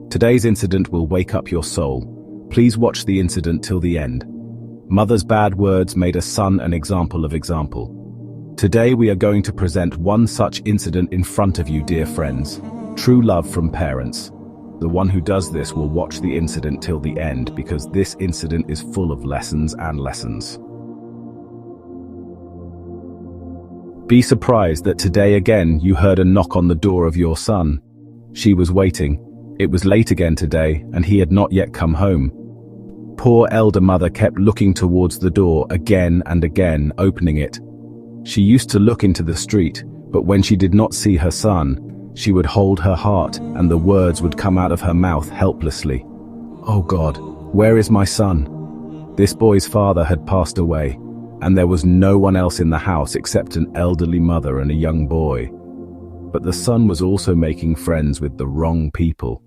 Today's incident will wake up your soul. Please watch the incident till the end. Mother's bad words made a son an example of example. Today we are going to present one such incident in front of you, dear friends. True love from parents. The one who does this will watch the incident till the end because this incident is full of lessons and lessons. Be surprised that today again you heard a knock on the door of your son. She was waiting. It was late again today and he had not yet come home. Poor elder mother kept looking towards the door again and again, opening it. She used to look into the street, but when she did not see her son, she would hold her heart and the words would come out of her mouth helplessly. Oh God, where is my son? This boy's father had passed away, and there was no one else in the house except an elderly mother and a young boy. But the son was also making friends with the wrong people,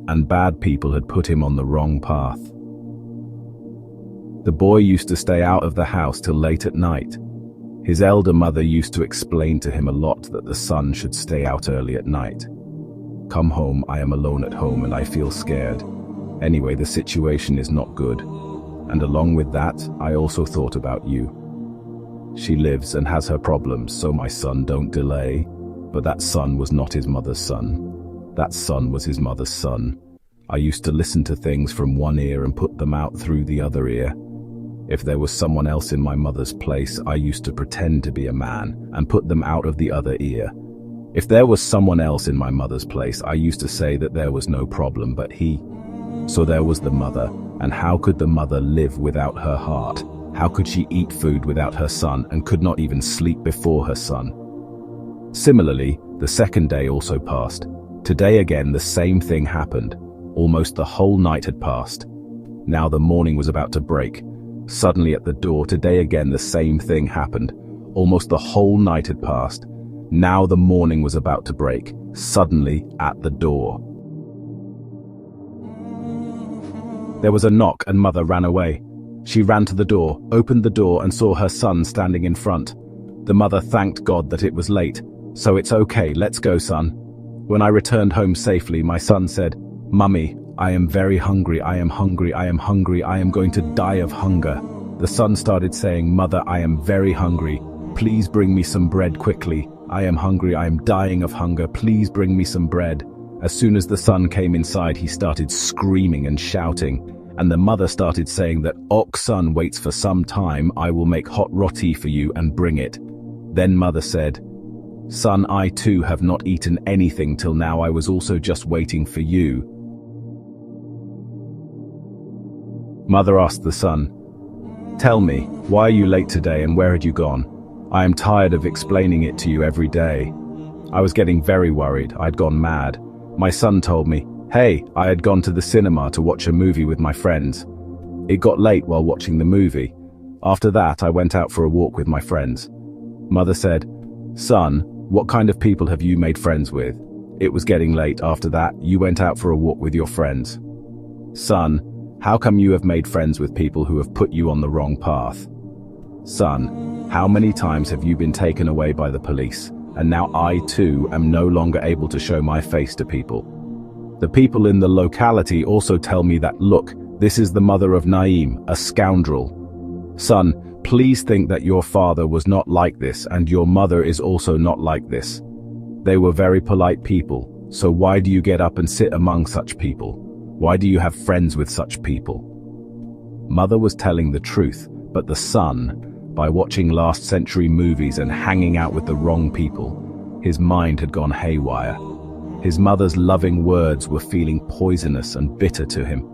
and bad people had put him on the wrong path. The boy used to stay out of the house till late at night. His elder mother used to explain to him a lot that the son should stay out early at night. Come home, I am alone at home and I feel scared. Anyway, the situation is not good. And along with that, I also thought about you. She lives and has her problems, so my son, don't delay. But that son was not his mother's son. That son was his mother's son. I used to listen to things from one ear and put them out through the other ear. If there was someone else in my mother's place, I used to pretend to be a man and put them out of the other ear. If there was someone else in my mother's place, I used to say that there was no problem but he. So there was the mother, and how could the mother live without her heart? How could she eat food without her son and could not even sleep before her son? Similarly, the second day also passed. Today again the same thing happened. Almost the whole night had passed. Now the morning was about to break. Suddenly at the door, today again the same thing happened. Almost the whole night had passed. Now the morning was about to break. Suddenly at the door. There was a knock and mother ran away. She ran to the door, opened the door and saw her son standing in front. The mother thanked God that it was late. So it's okay, let's go, son. When I returned home safely, my son said, Mummy, I am very hungry, I am hungry, I am hungry, I am going to die of hunger. The son started saying, Mother, I am very hungry. Please bring me some bread quickly. I am hungry, I am dying of hunger. Please bring me some bread. As soon as the son came inside, he started screaming and shouting. And the mother started saying that, son waits for some time, I will make hot roti for you and bring it. Then mother said, Son, I too have not eaten anything till now. I was also just waiting for you. Mother asked the son, Tell me, why are you late today and where had you gone? I am tired of explaining it to you every day. I was getting very worried. I'd gone mad. My son told me, Hey, I had gone to the cinema to watch a movie with my friends. It got late while watching the movie. After that, I went out for a walk with my friends. Mother said, Son, what kind of people have you made friends with? It was getting late. After that, you went out for a walk with your friends. Son, how come you have made friends with people who have put you on the wrong path? Son, how many times have you been taken away by the police, and now I too am no longer able to show my face to people? The people in the locality also tell me that, look, this is the mother of Naeem, a scoundrel. Son, please think that your father was not like this and your mother is also not like this. They were very polite people, so why do you get up and sit among such people? Why do you have friends with such people? Mother was telling the truth, but the son, by watching last century movies and hanging out with the wrong people, his mind had gone haywire. His mother's loving words were feeling poisonous and bitter to him.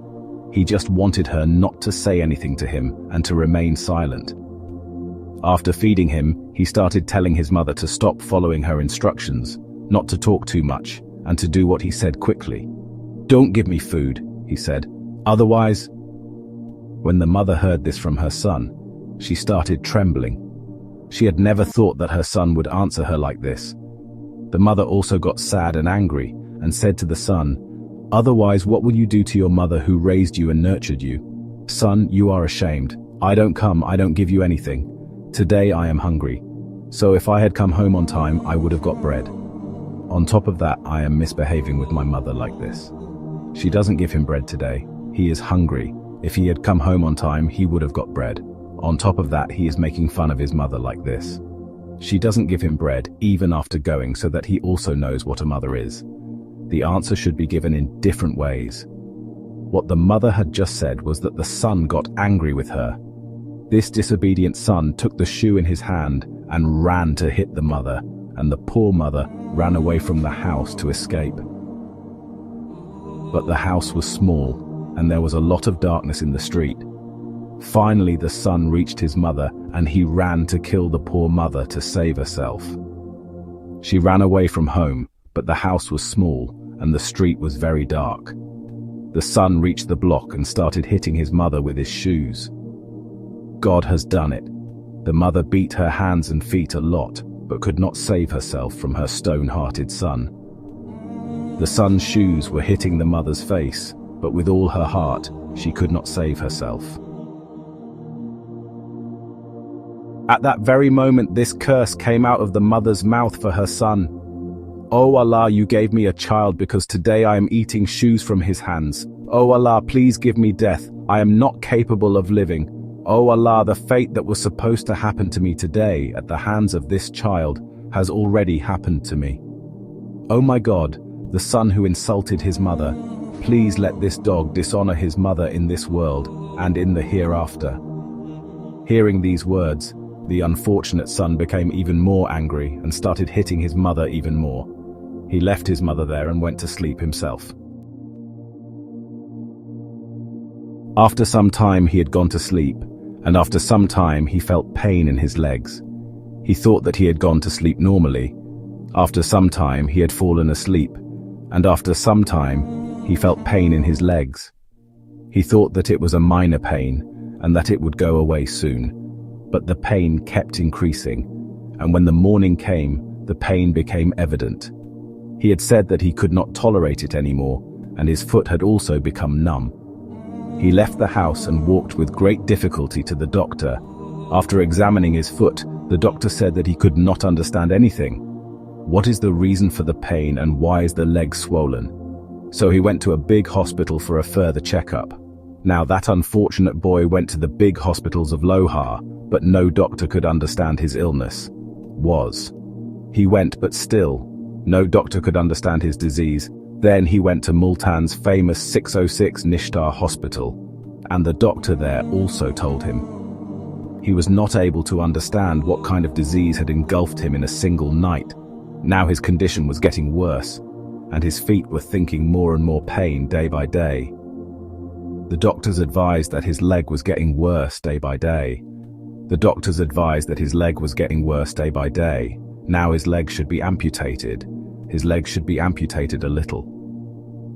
He just wanted her not to say anything to him and to remain silent. After feeding him, he started telling his mother to stop following her instructions, not to talk too much, and to do what he said quickly. Don't give me food, he said. Otherwise... When the mother heard this from her son, she started trembling. She had never thought that her son would answer her like this. The mother also got sad and angry and said to the son, Otherwise, what will you do to your mother who raised you and nurtured you? Son, you are ashamed. I don't give you anything. Today I am hungry. So if I had come home on time, I would have got bread. On top of that, I am misbehaving with my mother like this. She doesn't give him bread today. He is hungry. If he had come home on time, he would have got bread. On top of that, he is making fun of his mother like this. She doesn't give him bread, even after going, so that he also knows what a mother is. The answer should be given in different ways. What the mother had just said was that the son got angry with her. This disobedient son took the shoe in his hand and ran to hit the mother, and the poor mother ran away from the house to escape. But the house was small, and there was a lot of darkness in the street. Finally, the son reached his mother, and he ran to kill the poor mother to save herself. She ran away from home, but the house was small, and the street was very dark. The son reached the block and started hitting his mother with his shoes. God has done it. The mother beat her hands and feet a lot, but could not save herself from her stone-hearted son. The son's shoes were hitting the mother's face, but with all her heart, she could not save herself. At that very moment, this curse came out of the mother's mouth for her son. "Oh Allah, you gave me a child because today I am eating shoes from his hands. Oh Allah, please give me death. I am not capable of living. Oh Allah, the fate that was supposed to happen to me today at the hands of this child has already happened to me. Oh my God, the son who insulted his mother, please let this dog dishonor his mother in this world and in the hereafter." Hearing these words, the unfortunate son became even more angry and started hitting his mother even more. He left his mother there and went to sleep himself. After some time he had gone to sleep, and after some time he felt pain in his legs. He thought that he had gone to sleep normally. After some time he had fallen asleep, and after some time he felt pain in his legs. He thought that it was a minor pain and that it would go away soon. But the pain kept increasing, and when the morning came, the pain became evident. He had said that he could not tolerate it anymore, and his foot had also become numb. He left the house and walked with great difficulty to the doctor. After examining his foot, the doctor said that he could not understand anything. What is the reason for the pain and why is the leg swollen? So he went to a big hospital for a further checkup. Now that unfortunate boy went to the big hospitals of Lohar, but no doctor could understand his illness. He went, but still, no doctor could understand his disease. Then he went to Multan's famous 606 Nishtar hospital, and the doctor there also told him. He was not able to understand what kind of disease had engulfed him in a single night. Now his condition was getting worse, and his feet were thinking more and more pain day by day. The doctors advised that his leg was getting worse day by day. The doctors advised that his leg was getting worse day by day. Now his leg should be amputated. His leg should be amputated a little.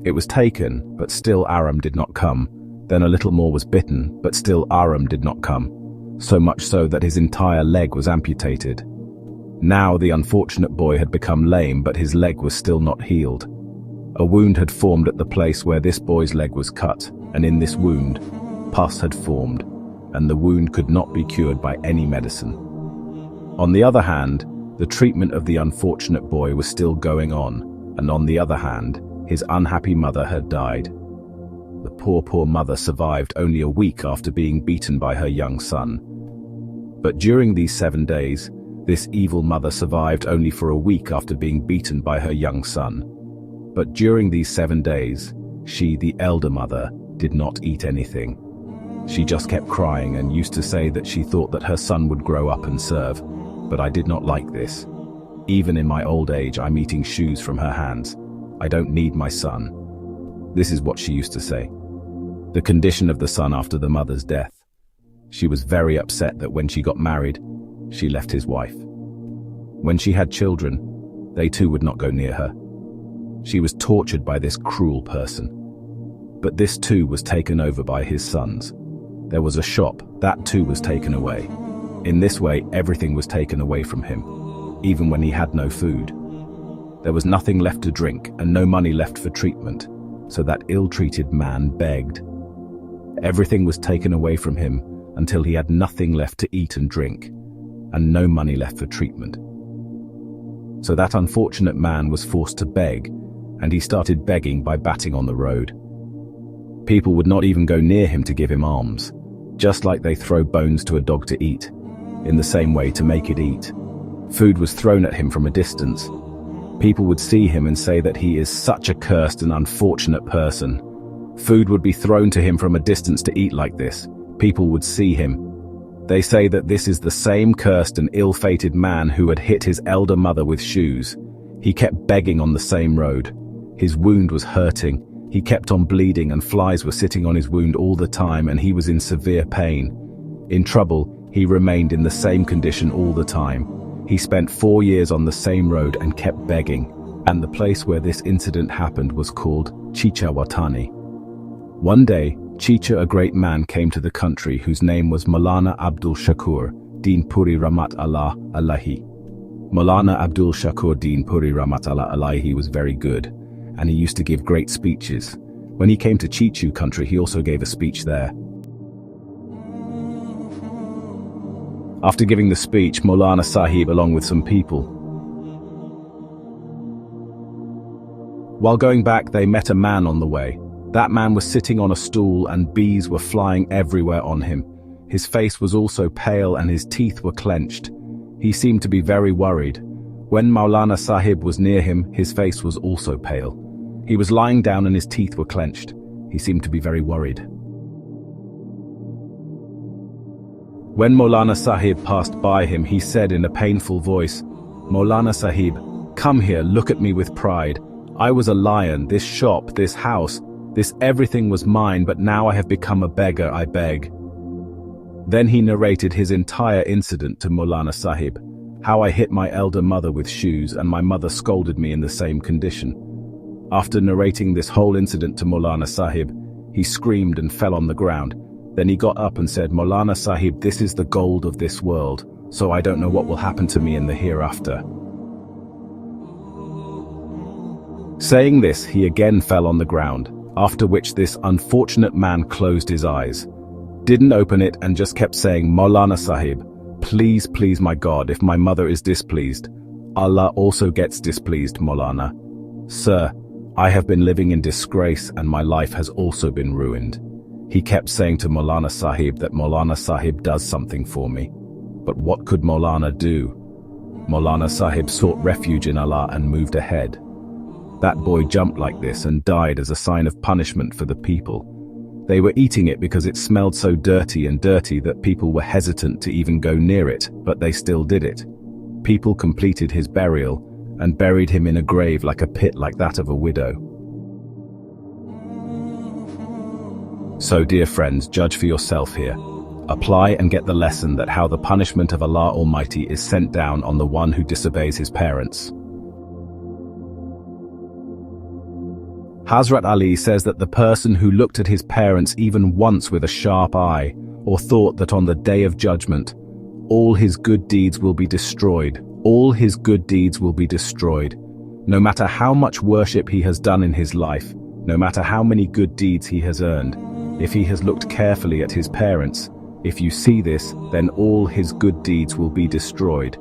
It was taken, but still Aram did not come. Then a little more was bitten, but still Aram did not come. So much so that his entire leg was amputated. Now the unfortunate boy had become lame, but his leg was still not healed. A wound had formed at the place where this boy's leg was cut, and in this wound, pus had formed, and the wound could not be cured by any medicine. On the other hand, the treatment of the unfortunate boy was still going on, and on the other hand, his unhappy mother had died. The poor mother survived only a week after being beaten by her young son. But during these 7 days, this evil mother survived only for a week after being beaten by her young son. But during these 7 days, she, the elder mother, did not eat anything. She just kept crying and used to say that she thought that her son would grow up and serve. But I did not like this. Even in my old age, I'm eating shoes from her hands. I don't need my son. This is what she used to say. The condition of the son after the mother's death. She was very upset that when she got married, she left his wife. When she had children, they too would not go near her. She was tortured by this cruel person. But this too was taken over by his sons. There was a shop, that too was taken away. In this way, everything was taken away from him, even when he had no food. There was nothing left to drink and no money left for treatment, so that ill-treated man begged. Everything was taken away from him until he had nothing left to eat and drink, and no money left for treatment. So that unfortunate man was forced to beg, and he started begging by batting on the road. People would not even go near him to give him alms, just like they throw bones to a dog to eat, in the same way to make it eat. Food was thrown at him from a distance. People would see him and say that he is such a cursed and unfortunate person. Food would be thrown to him from a distance to eat like this. People would see him. They say that this is the same cursed and ill-fated man who had hit his elder mother with shoes. He kept begging on the same road. His wound was hurting. He kept on bleeding and flies were sitting on his wound all the time and he was in severe pain. In trouble, he remained in the same condition all the time. He spent 4 years on the same road and kept begging. And the place where this incident happened was called Chicha Watani. One day, Chicha, a great man, came to the country whose name was Maulana Abdul Shakur Deen Puri Rahmat Allah Alahi. Maulana Abdul Shakur Deen Puri Rahmat Allah Alahi was very good, and he used to give great speeches. When he came to Chichu country, he also gave a speech there. After giving the speech, Maulana Sahib, along with some people, while going back, they met a man on the way. That man was sitting on a stool and bees were flying everywhere on him. His face was also pale and his teeth were clenched. He seemed to be very worried. When Maulana Sahib was near him, his face was also pale. He was lying down and his teeth were clenched. He seemed to be very worried. When Maulana Sahib passed by him, he said in a painful voice, "Maulana Sahib, come here, look at me with pride. I was a lion, this shop, this house, this everything was mine, but now I have become a beggar, I beg." Then he narrated his entire incident to Maulana Sahib, how I hit my elder mother with shoes and my mother scolded me in the same condition. After narrating this whole incident to Maulana Sahib, he screamed and fell on the ground. Then he got up and said, "Maulana Sahib, this is the gold of this world, so I don't know what will happen to me in the hereafter." Saying this, he again fell on the ground, after which this unfortunate man closed his eyes, didn't open it and just kept saying, "Maulana Sahib, please, please my God, if my mother is displeased, Allah also gets displeased, Maulana. Sir, I have been living in disgrace and my life has also been ruined." He kept saying to Maulana Sahib that Maulana Sahib does something for me. But what could Maulana do? Maulana Sahib sought refuge in Allah and moved ahead. That boy jumped like this and died as a sign of punishment for the people. They were eating it because it smelled so dirty that people were hesitant to even go near it, but they still did it. People completed his burial and buried him in a grave like a pit like that of a widow. So dear friends, judge for yourself here. Apply and get the lesson that how the punishment of Allah Almighty is sent down on the one who disobeys his parents. Hazrat Ali says that the person who looked at his parents even once with a sharp eye, or thought that on the day of judgment, all his good deeds will be destroyed, all his good deeds will be destroyed. No matter how much worship he has done in his life, no matter how many good deeds he has earned, if he has looked carefully at his parents, if you see this, then all his good deeds will be destroyed.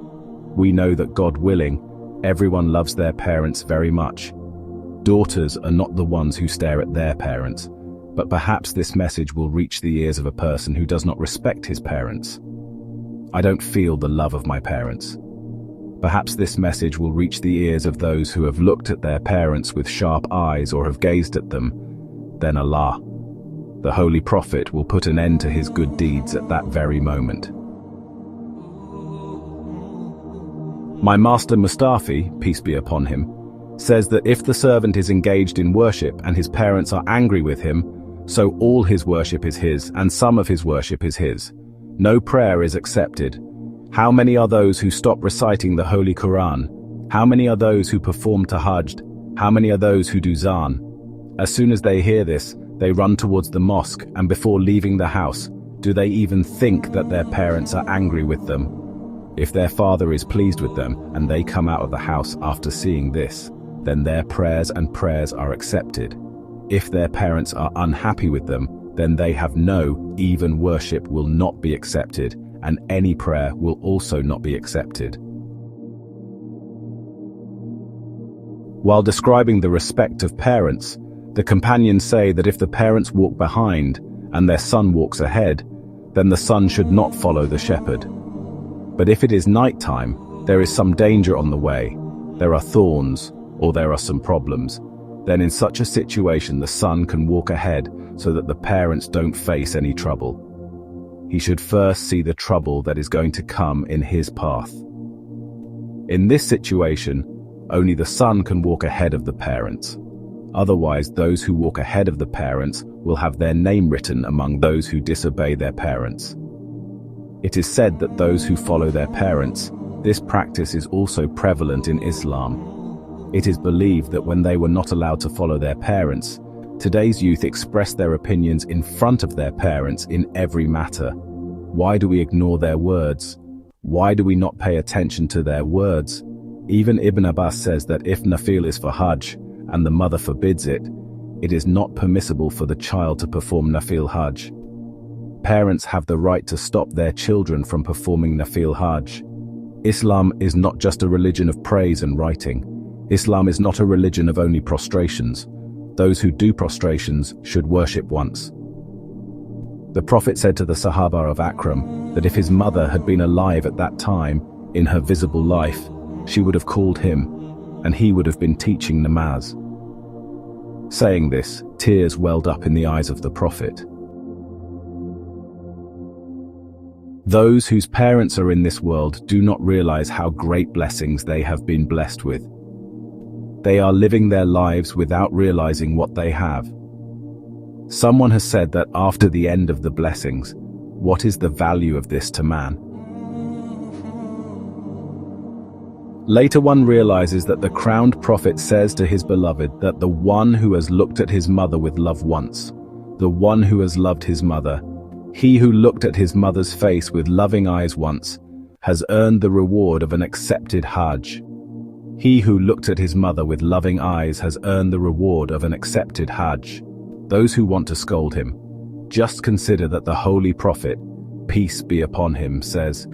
We know that God willing, everyone loves their parents very much. Daughters are not the ones who stare at their parents, but perhaps this message will reach the ears of a person who does not respect his parents. I don't feel the love of my parents. Perhaps this message will reach the ears of those who have looked at their parents with sharp eyes or have gazed at them. Then Allah, the Holy Prophet, will put an end to his good deeds at that very moment. My master Mustafi, peace be upon him, says that if the servant is engaged in worship and his parents are angry with him, so all his worship is his and some of his worship is his. No prayer is accepted. How many are those who stop reciting the Holy Quran? How many are those who perform tahajjud? How many are those who do zan? As soon as they hear this, they run towards the mosque, and before leaving the house, do they even think that their parents are angry with them? If their father is pleased with them and they come out of the house after seeing this, then their prayers are accepted. If their parents are unhappy with them, then they have no, even worship will not be accepted, and any prayer will also not be accepted. While describing the respect of parents, The companions say that if the parents walk behind and their son walks ahead, then the son should not follow the shepherd. But if it is nighttime, there is some danger on the way, there are thorns, or there are some problems, then in such a situation the son can walk ahead so that the parents don't face any trouble. He should first see the trouble that is going to come in his path. In this situation, only the son can walk ahead of the parents. Otherwise, those who walk ahead of the parents will have their name written among those who disobey their parents. It is said that those who follow their parents, this practice is also prevalent in Islam. It is believed that when they were not allowed to follow their parents, today's youth express their opinions in front of their parents in every matter. Why do we ignore their words? Why do we not pay attention to their words? Even Ibn Abbas says that if Nafil is for Hajj, and the mother forbids it, it is not permissible for the child to perform Nafil Hajj. Parents have the right to stop their children from performing Nafil Hajj. Islam is not just a religion of praise and writing. Islam is not a religion of only prostrations. Those who do prostrations should worship once. The Prophet said to the Sahaba of Akram that if his mother had been alive at that time, in her visible life, she would have called him, and he would have been teaching namaz. Saying this, tears welled up in the eyes of the Prophet. Those whose parents are in this world do not realize how great blessings they have been blessed with. They are living their lives without realizing what they have. Someone has said that after the end of the blessings, what is the value of this to man? Later one realizes that the crowned prophet says to his beloved that the one who has looked at his mother with love once, the one who has loved his mother, he who looked at his mother's face with loving eyes once, has earned the reward of an accepted Hajj. He who looked at his mother with loving eyes has earned the reward of an accepted Hajj. Those who want to scold him, just consider that the Holy Prophet, peace be upon him, says,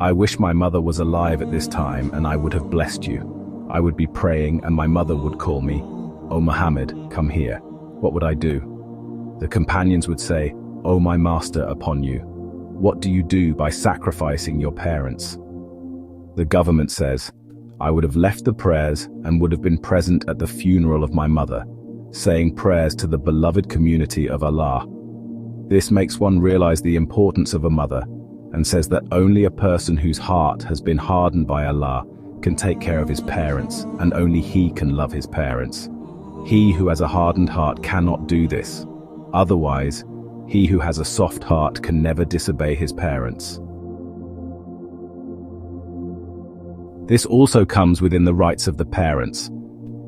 I wish my mother was alive at this time and I would have blessed you. I would be praying and my mother would call me, O Muhammad, come here. What would I do? The companions would say, O my master, upon you. What do you do by sacrificing your parents? The government says, I would have left the prayers and would have been present at the funeral of my mother, saying prayers to the beloved community of Allah. This makes one realize the importance of a mother and says that only a person whose heart has been hardened by Allah can take care of his parents, and only he can love his parents. He who has a hardened heart cannot do this. Otherwise, he who has a soft heart can never disobey his parents. This also comes within the rights of the parents.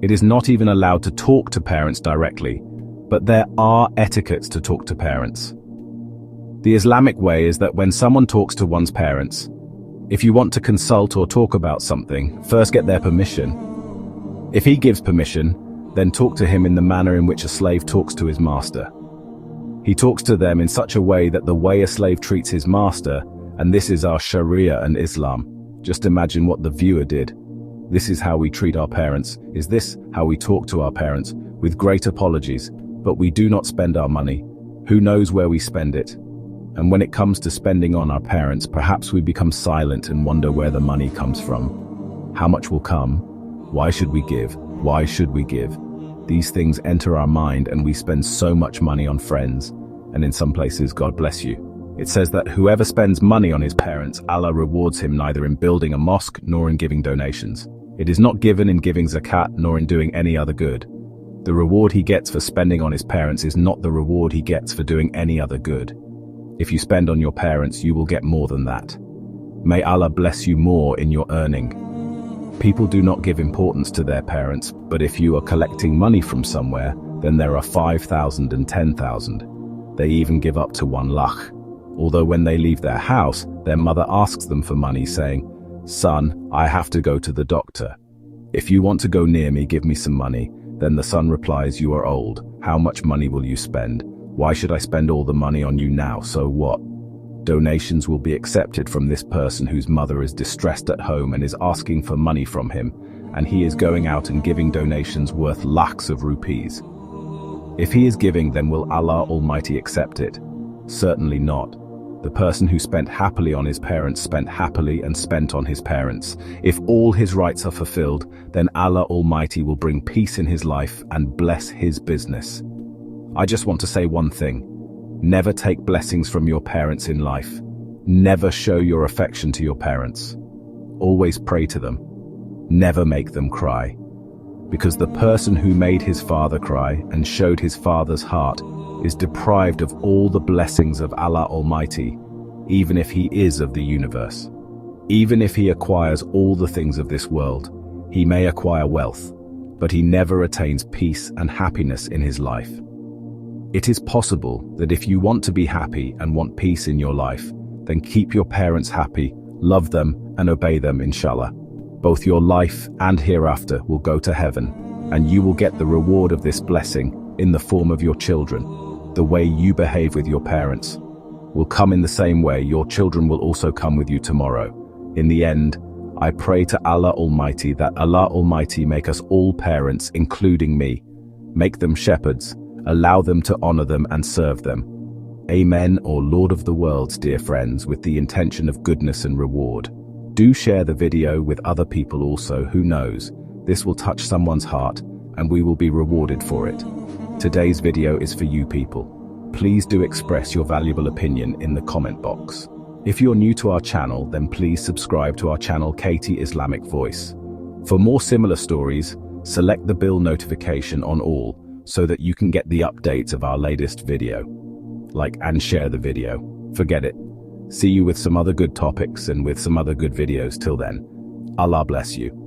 It is not even allowed to talk to parents directly, but there are etiquettes to talk to parents. The Islamic way is that when someone talks to one's parents, if you want to consult or talk about something, first get their permission. If he gives permission, then talk to him in the manner in which a slave talks to his master. He talks to them in such a way that the way a slave treats his master, and this is our Sharia and Islam. Just imagine what the viewer did. This is how we treat our parents. Is this how we talk to our parents? With great apologies, but we do not spend our money. Who knows where we spend it? And when it comes to spending on our parents, perhaps we become silent and wonder where the money comes from. How much will come? Why should we give? Why should we give? These things enter our mind and we spend so much money on friends. And in some places, God bless you. It says that whoever spends money on his parents, Allah rewards him neither in building a mosque nor in giving donations. It is not given in giving zakat nor in doing any other good. The reward he gets for spending on his parents is not the reward he gets for doing any other good. If you spend on your parents, you will get more than that. May Allah bless you more in your earning. People do not give importance to their parents, but if you are collecting money from somewhere, then there are 5,000 and 10,000. They even give up to 1 lakh. Although when they leave their house, their mother asks them for money, saying, Son, I have to go to the doctor. If you want to go near me, give me some money. Then the son replies, You are old. How much money will you spend? Why should I spend all the money on you now? So what? Donations will be accepted from this person whose mother is distressed at home and is asking for money from him, and he is going out and giving donations worth lakhs of rupees. If he is giving, then will Allah Almighty accept it? Certainly not. The person who spent happily on his parents spent happily and spent on his parents. If all his rights are fulfilled, then Allah Almighty will bring peace in his life and bless his business. I just want to say one thing. Never take blessings from your parents in life. Never show your affection to your parents. Always pray to them. Never make them cry. Because the person who made his father cry and showed his father's heart is deprived of all the blessings of Allah Almighty, even if he is of the universe. Even if he acquires all the things of this world, he may acquire wealth, but he never attains peace and happiness in his life. It is possible that if you want to be happy and want peace in your life, then keep your parents happy, love them, and obey them, inshallah. Both your life and hereafter will go to heaven, and you will get the reward of this blessing in the form of your children. The way you behave with your parents will come in the same way your children will also come with you tomorrow. In the end, I pray to Allah Almighty that Allah Almighty make us all parents, including me. Make them shepherds, allow them to honor them and serve them. Amen, or Lord of the worlds, dear friends, with the intention of goodness and reward. Do share the video with other people also. Who knows, this will touch someone's heart and we will be rewarded for it. Today's video is for you people. Please do express your valuable opinion in the comment box. If you're new to our channel, then please subscribe to our channel KT Islamic Voice. For more similar stories, select the bell notification on all so that you can get the updates of our latest video. Like and share the video. Forget it. See you with some other good topics and with some other good videos. Till then, Allah bless you.